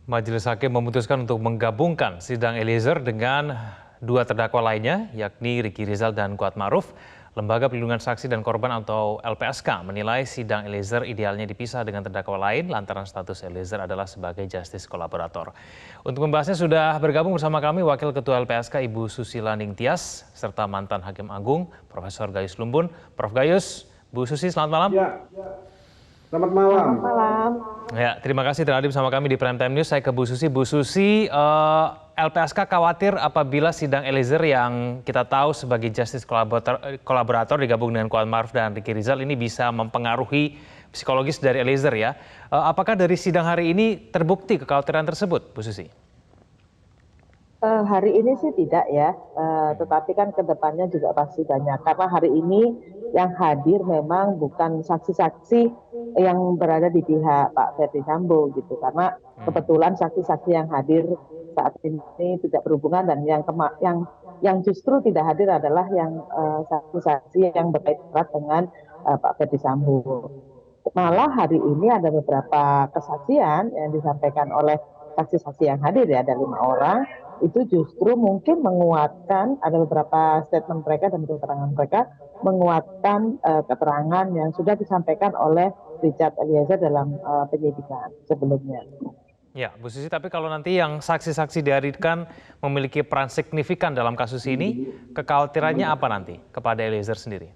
Majelis Hakim memutuskan untuk menggabungkan sidang Eliezer dengan dua terdakwa lainnya, yakni Ricky Rizal dan Kuat Ma'ruf. Lembaga Perlindungan Saksi dan Korban atau LPSK menilai sidang Eliezer idealnya dipisah dengan terdakwa lain lantaran status Eliezer adalah sebagai justice kolaborator. Untuk membahasnya sudah bergabung bersama kami Wakil Ketua LPSK Ibu Susila Ningtyas serta mantan Hakim Agung Profesor Gayus Lumbun. Prof. Gayus, Bu Susi, selamat malam. Ya, selamat malam. Selamat malam. Ya, terima kasih telah hadir bersama kami di Prime Time News. Saya ke Bu Susi. Bu Susi, LPSK khawatir apabila sidang Eliezer yang kita tahu sebagai justice kolaborator digabung dengan Kuat Ma'ruf dan Ricky Rizal ini bisa mempengaruhi psikologis dari Eliezer ya. Apakah dari sidang hari ini terbukti kekhawatiran tersebut, Bu Susi? Hari ini sih tidak ya, tetapi kan ke depannya juga pasti banyak. Karena hari ini yang hadir memang bukan saksi-saksi yang berada di pihak Pak Ferdi Sambo gitu. Karena kebetulan saksi-saksi yang hadir saat ini tidak berhubungan dan yang justru tidak hadir adalah yang saksi-saksi yang berkaitan dengan Pak Ferdi Sambo. Malah hari ini ada beberapa kesaksian yang disampaikan oleh saksi-saksi yang hadir ya, ada 5 orang, itu justru mungkin menguatkan, ada beberapa statement mereka dan keterangan mereka menguatkan keterangan yang sudah disampaikan oleh Richard Eliezer dalam penyidikan sebelumnya. Ya, Bu Susi, tapi kalau nanti yang saksi-saksi dihadirkan memiliki peran signifikan dalam kasus ini, kekhawatirannya apa nanti kepada Eliezer sendiri?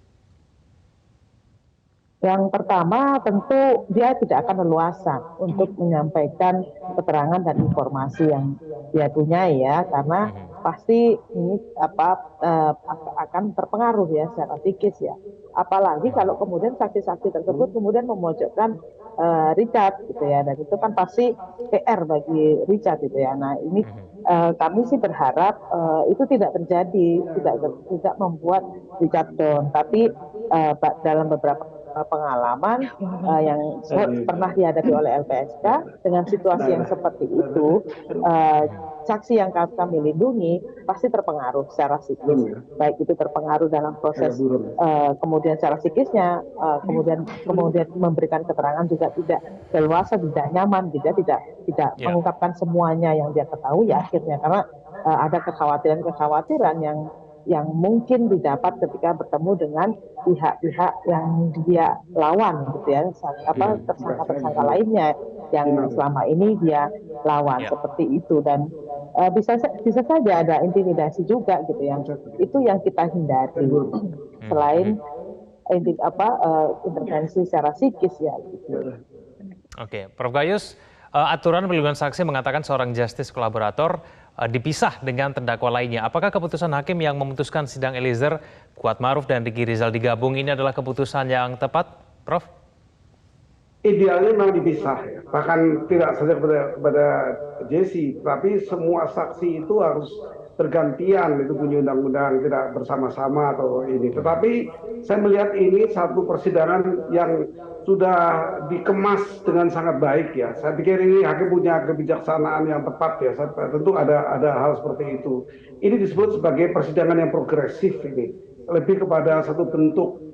Yang pertama tentu dia tidak akan leluasa untuk menyampaikan keterangan dan informasi yang dia punya ya, karena pasti ini akan terpengaruh ya secara psikis ya. Apalagi kalau kemudian saksi-saksi tersebut kemudian memojokkan Richard gitu ya, dan itu kan pasti PR bagi Richard gitu ya. Nah ini kami sih berharap itu tidak terjadi, tidak membuat Richard down, tapi dalam beberapa pengalaman yang pernah dihadapi oleh LPSK dengan situasi yang seperti itu, saksi yang kami lindungi pasti terpengaruh secara psikis, baik itu terpengaruh dalam proses kemudian secara psikisnya, kemudian memberikan keterangan juga tidak leluasa, tidak nyaman, tidak mengungkapkan semuanya yang dia ketahui ya akhirnya, karena ada kekhawatiran yang mungkin didapat ketika bertemu dengan pihak-pihak yang dia lawan gitu ya, tersangka-tersangka lainnya yang selama ini dia lawan seperti itu, dan bisa saja ada intimidasi juga gitu, yang itu yang kita hindari selain intervensi secara psikis ya gitu. Oke, Prof. Gayus, aturan perlindungan saksi mengatakan seorang justice kolaborator dipisah dengan terdakwa lainnya. Apakah keputusan hakim yang memutuskan sidang Eliezer, Kuat Ma'ruf dan Ricky Rizal digabung ini adalah keputusan yang tepat, Prof? Idealnya memang dipisah, ya. Bahkan tidak saja kepada Jesse, tapi semua saksi itu harus bergantian, itu bunyi undang-undang, tidak bersama-sama atau ini. Tetapi saya melihat ini satu persidangan yang sudah dikemas dengan sangat baik ya. Saya pikir ini hakim punya kebijaksanaan yang tepat ya. Tentu ada hal seperti itu. Ini disebut sebagai persidangan yang progresif ini. Lebih kepada satu bentuk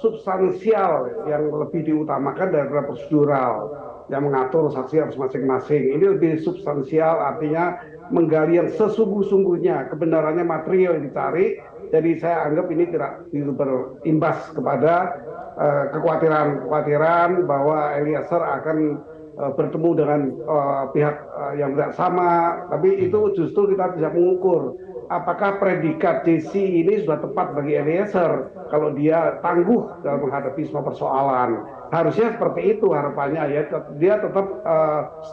substansial yang lebih diutamakan daripada prosedural yang mengatur saksi harus masing-masing. Ini lebih substansial, artinya menggali yang sesungguh-sungguhnya kebenarannya material yang dicari. Jadi saya anggap ini tidak berimbas kepada kekhawatiran bahwa Eliezer akan bertemu dengan pihak yang tidak sama. Tapi itu justru kita bisa mengukur apakah predikat Jesse ini sudah tepat bagi Eliezer kalau dia tangguh dalam menghadapi semua persoalan. Harusnya seperti itu harapannya ya, dia tetap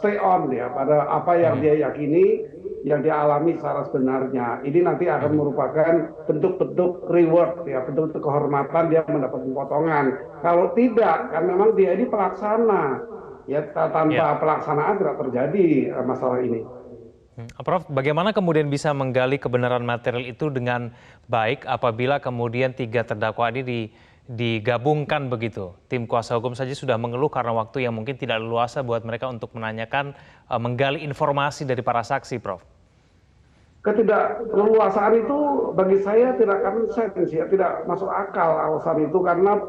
stay on ya pada apa yang dia yakini, yang dia alami secara sebenarnya. Ini nanti akan merupakan bentuk-bentuk reward ya, bentuk-bentuk kehormatan dia mendapat potongan. Kalau tidak, kan memang dia ini pelaksana ya, tanpa pelaksanaan tidak terjadi masalah ini. Prof, bagaimana kemudian bisa menggali kebenaran material itu dengan baik apabila kemudian 3 terdakwa ini digabungkan begitu? Tim kuasa hukum saja sudah mengeluh karena waktu yang mungkin tidak leluasa buat mereka untuk menanyakan, menggali informasi dari para saksi, Prof. Ketidakleluasaan itu bagi saya tidak common sense ya, tidak masuk akal alasan itu, karena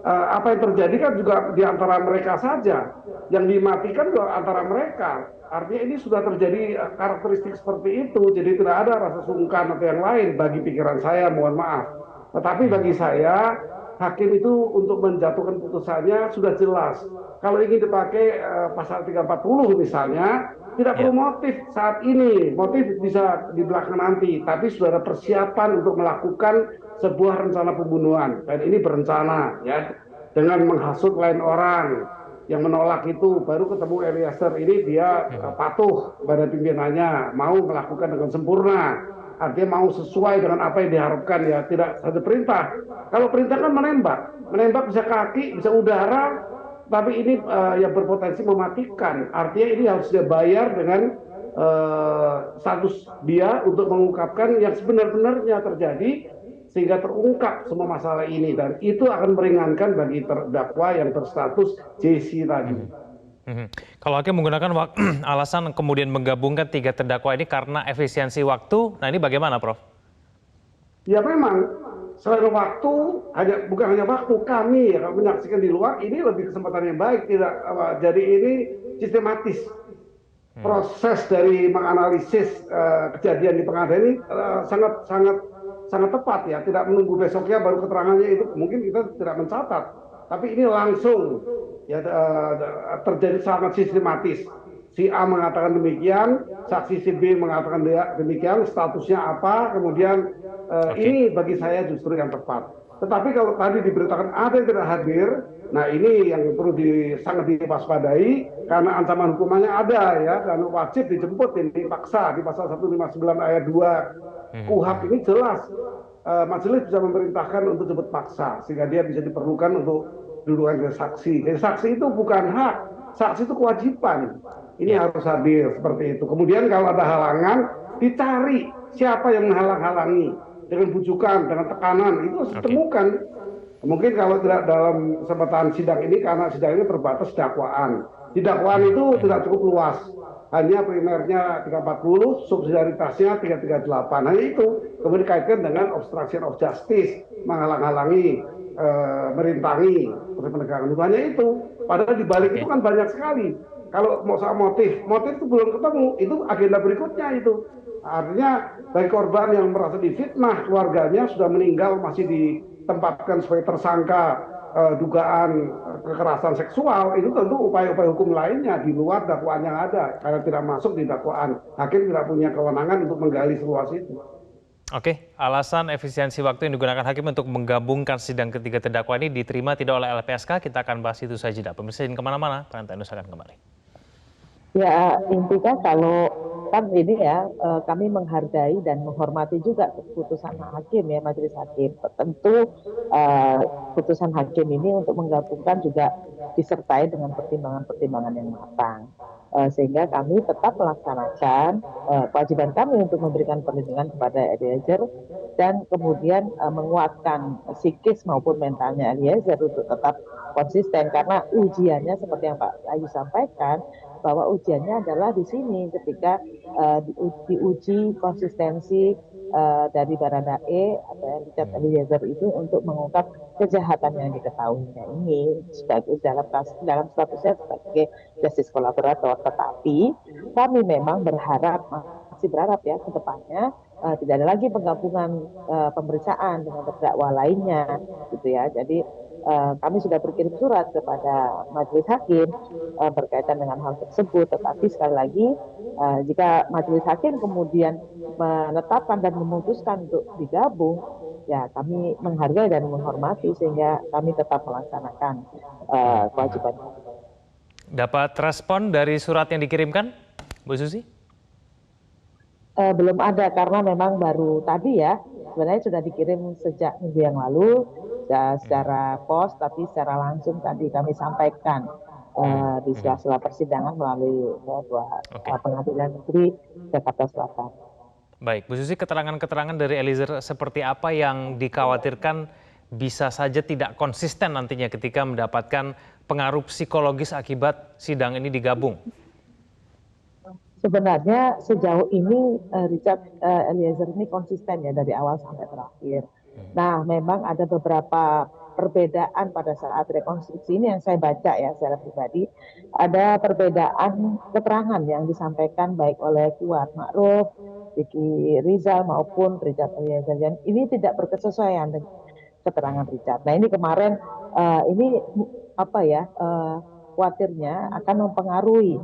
apa yang terjadi kan juga di antara mereka saja, yang dimatikan juga antara mereka. Artinya ini sudah terjadi karakteristik seperti itu, jadi tidak ada rasa sungkan atau yang lain bagi pikiran saya, mohon maaf. Tetapi bagi saya, hakim itu untuk menjatuhkan putusannya sudah jelas. Kalau ingin dipakai pasal 340 misalnya, tidak perlu motif saat ini, motif bisa di belakang nanti, tapi sudah ada persiapan untuk melakukan sebuah rencana pembunuhan. Dan ini berencana, ya, dengan menghasut lain orang. Yang menolak itu baru ketemu Eliezer ini dia patuh pada pimpinannya, mau melakukan dengan sempurna. Artinya mau sesuai dengan apa yang diharapkan, ya, tidak satu perintah. Kalau perintah kan menembak bisa kaki, bisa udara, tapi ini yang berpotensi mematikan. Artinya ini harus dia bayar dengan status dia untuk mengungkapkan yang sebenar-benarnya terjadi sehingga terungkap semua masalah ini, dan itu akan meringankan bagi terdakwa yang berstatus JC tadi. Kalau hakim menggunakan alasan kemudian menggabungkan 3 terdakwa ini karena efisiensi waktu, nah ini bagaimana, Prof? Ya memang selain waktu, bukan hanya waktu, kami ya, kalau menyaksikan di luar ini lebih kesempatan yang baik, tidak jadi ini sistematis. Proses dari menganalisis kejadian di pengadilan ini sangat tepat, ya, tidak menunggu besoknya baru keterangannya, itu mungkin kita tidak mencatat, tapi ini langsung, ya, terjadi sangat sistematis. Si A mengatakan demikian, saksi si B mengatakan demikian, statusnya apa, kemudian ini bagi saya justru yang tepat. Tetapi kalau tadi diberitakan ada yang tidak hadir, nah ini yang perlu sangat diwaspadai, karena ancaman hukumannya ada, ya, dan wajib dijemput, ini paksa di pasal 159 ayat 2 KUHP ini jelas. Majelis bisa memerintahkan untuk jemput paksa sehingga dia bisa diperlukan untuk dudukan sebagai saksi. Jadi saksi itu bukan hak, saksi itu kewajiban. Ini harus hadir seperti itu. Kemudian kalau ada halangan, dicari siapa yang menghalang-halangi dengan bujukan, dengan tekanan, itu harus ditemukan. Mungkin kalau tidak dalam kesempatan sidang ini, karena sidang ini terbatas dakwaan. Di dakwaan itu tidak cukup luas. Hanya primernya 340, subsidiaritasnya 338. Hanya itu. Kemudian dikaitkan dengan obstruction of justice, menghalang-halangi, merintangi proses penegakan hukum. Hanya itu. Padahal di balik itu kan banyak sekali. Kalau mau soal motif itu belum ketemu, itu agenda berikutnya itu. Artinya bagi korban yang merasa difitnah, keluarganya sudah meninggal masih ditempatkan sebagai tersangka dugaan kekerasan seksual, itu tentu upaya-upaya hukum lainnya di luar dakwaan yang ada, karena tidak masuk di dakwaan. Hakim tidak punya kewenangan untuk menggali seluas itu. Oke, alasan efisiensi waktu yang digunakan hakim untuk menggabungkan sidang ketiga terdakwa ini diterima tidak oleh LPSK. Kita akan bahas itu saja. Pemirsa jangan kemana-mana, Pantau News akan kembali. Ya, intinya kalau kan ini ya, kami menghargai dan menghormati juga keputusan hakim, ya, majelis hakim. Tentu putusan hakim ini untuk menggabungkan juga disertai dengan pertimbangan-pertimbangan yang matang. Sehingga kami tetap melaksanakan kewajiban kami untuk memberikan perlindungan kepada Eliezer dan kemudian menguatkan psikis maupun mentalnya Eliezer untuk tetap konsisten, karena ujiannya seperti yang Pak Ayu sampaikan, bahwa ujiannya adalah di sini ketika diuji konsistensi dari Baradae atau Richard Eliezer itu untuk mengungkap kejahatan yang diketahuinya ini sebagai dalam statusnya sebagai justice kolaborator. Tetapi kami memang masih berharap ya ke depannya tidak ada lagi penggabungan pemeriksaan dengan terdakwa lainnya, gitu ya. Jadi kami sudah berkirim surat kepada majelis hakim berkaitan dengan hal tersebut. Tetapi sekali lagi, jika majelis hakim kemudian menetapkan dan memutuskan untuk digabung, ya kami menghargai dan menghormati sehingga kami tetap melaksanakan kewajiban. Dapat respon dari surat yang dikirimkan, Bu Susi? Belum ada, karena memang baru tadi ya. Sebenarnya sudah dikirim sejak minggu yang lalu secara pos, tapi secara langsung tadi kami sampaikan di sela-sela persidangan melalui Pengadilan Negeri Jakarta Selatan. Baik, Bu Susi, keterangan-keterangan dari Eliezer seperti apa yang dikhawatirkan bisa saja tidak konsisten nantinya ketika mendapatkan pengaruh psikologis akibat sidang ini digabung? Sebenarnya sejauh ini Richard Eliezer ini konsisten ya dari awal sampai terakhir. Nah, memang ada beberapa perbedaan pada saat rekonstruksi ini yang saya baca ya secara pribadi, ada perbedaan keterangan yang disampaikan baik oleh Kuat Ma'ruf, Ricky Rizal maupun Richard Eliezer. Ini tidak berkesesuaian dengan keterangan Richard. Nah ini kemarin ini apa ya khawatirnya akan mempengaruhi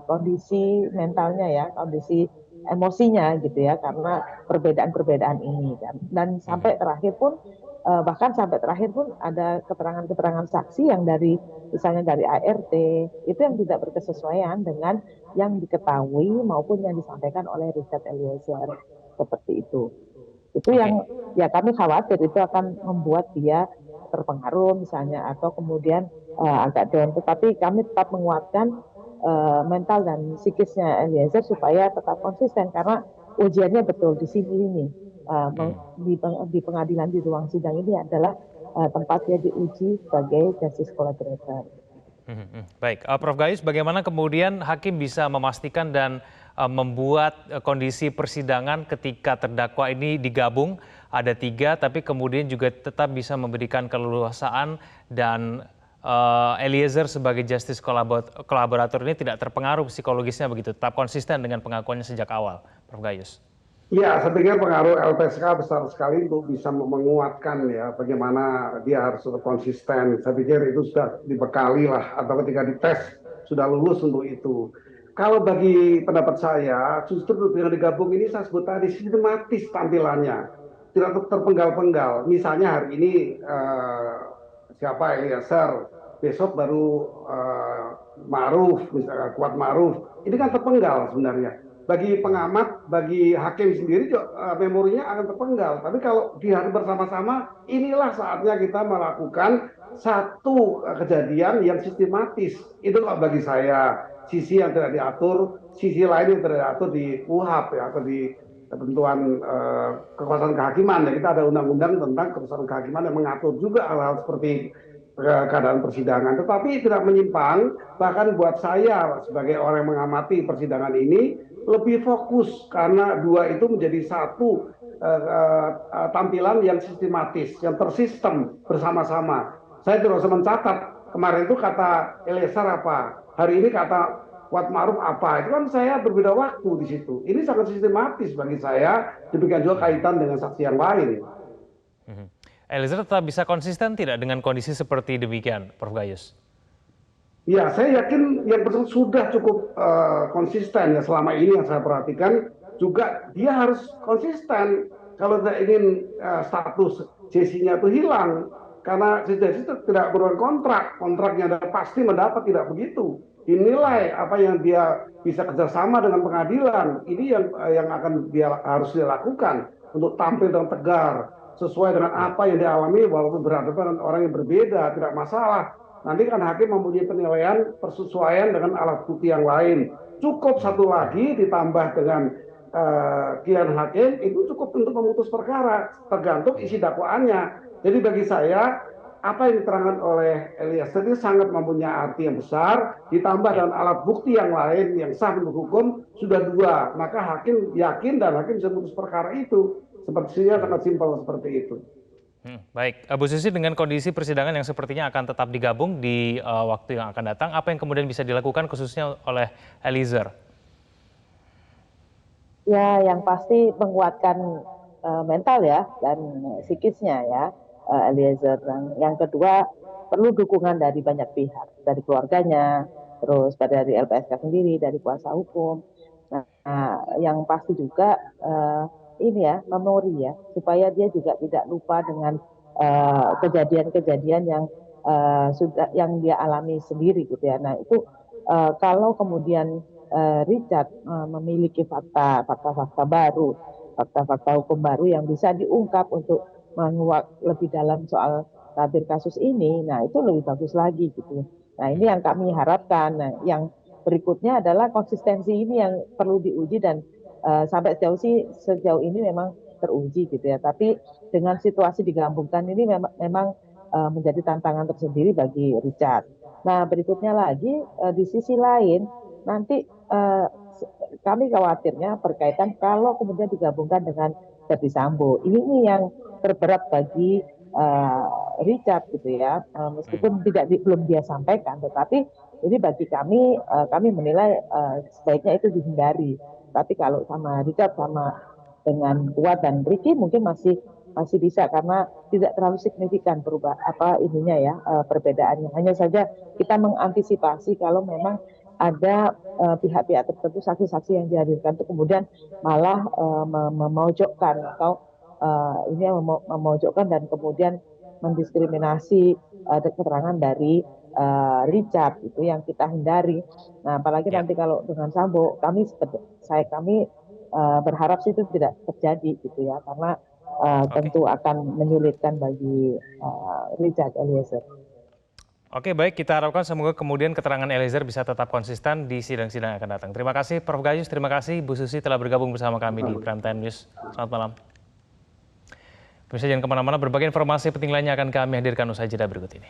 kondisi mentalnya ya, kondisi emosinya gitu ya, karena perbedaan-perbedaan ini dan sampai terakhir pun bahkan sampai terakhir pun ada keterangan-keterangan saksi yang dari misalnya dari ART itu yang tidak berkesesuaian dengan yang diketahui maupun yang disampaikan oleh Richard Eliezer seperti itu. Itu yang ya kami khawatir itu akan membuat dia terpengaruh misalnya atau kemudian agak down. Tetapi kami tetap menguatkan mental dan psikisnya Eliezer supaya tetap konsisten karena ujiannya betul di sini ini di pengadilan di ruang sidang ini adalah tempat dia diuji sebagai justice collaborator. Baik, Prof. Gayus, bagaimana kemudian hakim bisa memastikan dan membuat kondisi persidangan ketika terdakwa ini digabung ada 3, tapi kemudian juga tetap bisa memberikan keleluasaan dan Eliezer sebagai justice kolaborator ini tidak terpengaruh psikologisnya begitu, tetap konsisten dengan pengakuannya sejak awal, Prof. Gayus? Ya, saya pikir pengaruh LPSK besar sekali untuk bisa menguatkan ya bagaimana dia harus tetap konsisten. Saya pikir itu sudah dibekali lah atau ketika dites sudah lulus untuk itu. Kalau bagi pendapat saya, justru dengan digabung ini saya sebut tadi sistematis tampilannya, tidak terpenggal-penggal. Misalnya hari ini siapa Eliezer, besok baru Ma'ruf, misalnya Kuat Ma'ruf. Ini kan terpenggal sebenarnya. Bagi pengamat, bagi hakim sendiri juga memorinya akan terpenggal. Tapi kalau di hari bersama-sama, inilah saatnya kita melakukan satu kejadian yang sistematis. Itu kalau bagi saya sisi yang tidak diatur, sisi lain yang tidak diatur di KUHP ya, atau di ketentuan kekuasaan kehakiman. Ya, kita ada undang-undang tentang kekuasaan kehakiman yang mengatur juga hal-hal seperti keadaan persidangan. Tetapi tidak menyimpang, bahkan buat saya sebagai orang yang mengamati persidangan ini, lebih fokus karena 2 itu menjadi satu tampilan yang sistematis, yang tersistem bersama-sama. Saya tidak usah mencatat kemarin itu kata Eliezer apa, hari ini kata Kuat Ma'ruf apa, itu kan saya berbeda waktu di situ. Ini sangat sistematis bagi saya, demikian juga kaitan dengan saksi yang lain. Eliezer tetap bisa konsisten tidak dengan kondisi seperti demikian, Prof. Gayus? Ya, saya yakin yang bersangkutan sudah cukup konsisten ya selama ini yang saya perhatikan. Juga dia harus konsisten kalau tidak ingin status JC-nya itu hilang. Karena JC itu tidak berkontrak, kontraknya pasti mendapat, tidak begitu. Dinilai apa yang dia bisa kerjasama dengan pengadilan. Ini yang akan harus dia lakukan untuk tampil dengan tegar sesuai dengan apa yang dialami walaupun berhadapan dengan orang yang berbeda, tidak masalah. Nanti kan hakim mempunyai penilaian persesuaian dengan alat bukti yang lain. Cukup satu lagi ditambah dengan kian hakim itu cukup untuk memutus perkara, tergantung isi dakwaannya. Jadi bagi saya apa yang diterangkan oleh Eliezer itu sangat mempunyai arti yang besar, ditambah dengan alat bukti yang lain yang sah menurut hukum sudah 2, maka hakim yakin dan hakim bisa memutus perkara itu. Sepertinya sangat simpel seperti itu. Baik, Bu Susi, dengan kondisi persidangan yang sepertinya akan tetap digabung di waktu yang akan datang, apa yang kemudian bisa dilakukan khususnya oleh Eliezer? Ya, yang pasti menguatkan mental ya dan psikisnya ya Eliezer. Dan yang kedua perlu dukungan dari banyak pihak, dari keluarganya, terus dari LPSK sendiri, dari kuasa hukum. Nah, yang pasti juga ini ya memori ya supaya dia juga tidak lupa dengan kejadian-kejadian yang sudah yang dia alami sendiri gitu ya. Nah itu kalau kemudian Richard memiliki fakta-fakta baru, fakta-fakta hukum baru yang bisa diungkap untuk menguak lebih dalam soal tabir kasus ini, nah itu lebih bagus lagi gitu. Nah ini yang kami harapkan. Nah yang berikutnya adalah konsistensi ini yang perlu diuji dan sampai sejauh ini memang teruji gitu ya. Tapi dengan situasi digabungkan ini memang menjadi tantangan tersendiri bagi Richard. Nah berikutnya lagi di sisi lain nanti kami khawatirnya berkaitan kalau kemudian digabungkan dengan Verdi Sambo. Ini yang terberat bagi Richard gitu ya, meskipun belum dia sampaikan, tetapi ini bagi kami menilai sebaiknya itu dihindari. Tapi kalau sama Richard sama dengan Kuat dan Ricky mungkin masih bisa karena tidak terlalu signifikan perbedaannya. Hanya saja kita mengantisipasi kalau memang ada pihak-pihak tertentu, saksi-saksi yang dihadirkan itu kemudian malah memojokkan atau memojokkan dan kemudian mendiskriminasi keterangan dari Richard, itu yang kita hindari. Nah, apalagi nanti kalau dengan Sambo, kami berharap sih itu tidak terjadi gitu ya, karena tentu akan menyulitkan bagi Richard Eliezer. Oke, baik, kita harapkan semoga kemudian keterangan Eliezer bisa tetap konsisten di sidang-sidang yang akan datang. Terima kasih Prof. Gayus, terima kasih Bu Susi telah bergabung bersama kami di Prime Time News. Selamat malam. Pemirsa jangan kemana-mana, berbagai informasi penting lainnya akan kami hadirkan usai jeda berikut ini.